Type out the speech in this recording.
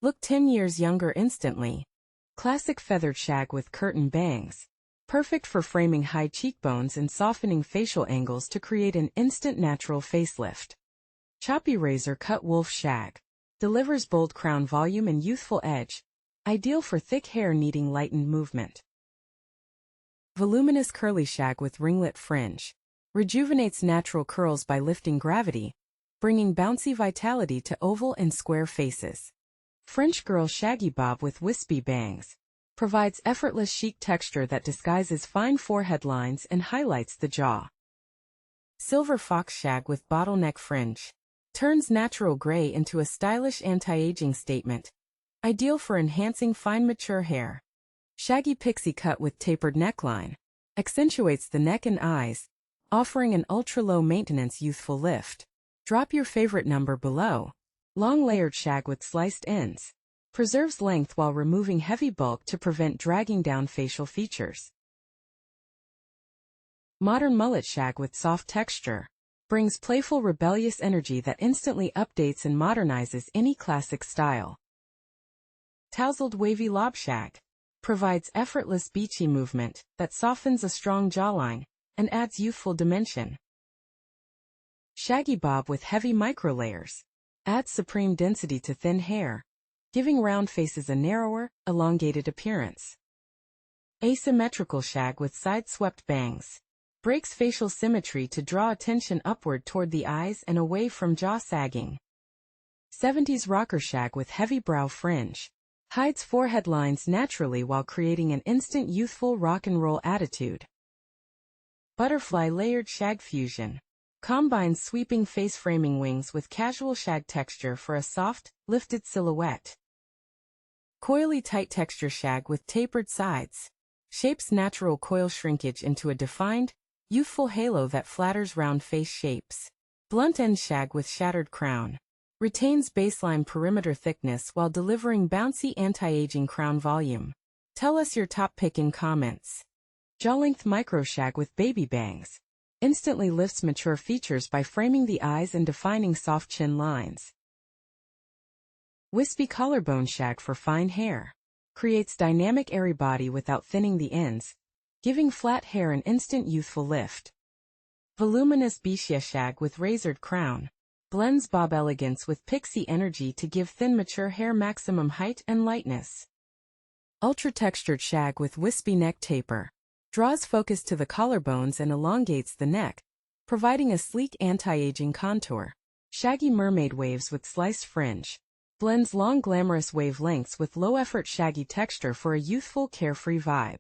Look 10 years younger instantly. Classic feathered shag with curtain bangs. Perfect for framing high cheekbones and softening facial angles to create an instant natural facelift. Choppy razor cut wolf shag. Delivers bold crown volume and youthful edge. Ideal for thick hair needing lightened movement. Voluminous curly shag with ringlet fringe. Rejuvenates natural curls by lifting gravity, bringing bouncy vitality to oval and square faces. French girl Shaggy Bob with wispy bangs. Provides effortless chic texture that disguises fine forehead lines and highlights the jaw. Silver fox shag with bottleneck fringe. Turns natural gray into a stylish anti-aging statement. Ideal for enhancing fine mature hair. Shaggy pixie cut with tapered neckline. Accentuates the neck and eyes, offering an ultra-low maintenance youthful lift. Drop your favorite number below. Long layered shag with sliced ends. Preserves length while removing heavy bulk to prevent dragging down facial features. Modern mullet shag with soft texture. Brings playful rebellious energy that instantly updates and modernizes any classic style. Tousled wavy lob shag. Provides effortless beachy movement that softens a strong jawline and adds youthful dimension. Shaggy Bob with heavy microlayers. Adds supreme density to thin hair, giving round faces a narrower, elongated appearance. Asymmetrical shag with side-swept bangs. Breaks facial symmetry to draw attention upward toward the eyes and away from jaw sagging. 70s rocker shag with heavy brow fringe. Hides forehead lines naturally while creating an instant youthful rock and roll attitude. Butterfly layered shag fusion. Combines sweeping face framing wings with casual shag texture for a soft, lifted silhouette. Coily tight texture shag with tapered sides. Shapes natural coil shrinkage into a defined, youthful halo that flatters round face shapes. Blunt end shag with shattered crown. Retains baseline perimeter thickness while delivering bouncy anti-aging crown volume. Tell us your top pick in comments. Jaw-length micro shag with baby bangs. Instantly lifts mature features by framing the eyes and defining soft chin lines. Wispy collarbone shag for fine hair. Creates dynamic airy body without thinning the ends, giving flat hair an instant youthful lift. Voluminous Bixie shag with razored crown. Blends bob elegance with pixie energy to give thin mature hair maximum height and lightness. Ultra-textured shag with wispy neck taper. Draws focus to the collarbones and elongates the neck, providing a sleek anti-aging contour. Shaggy mermaid waves with sliced fringe. Blends long glamorous wave lengths with low-effort shaggy texture for a youthful carefree vibe.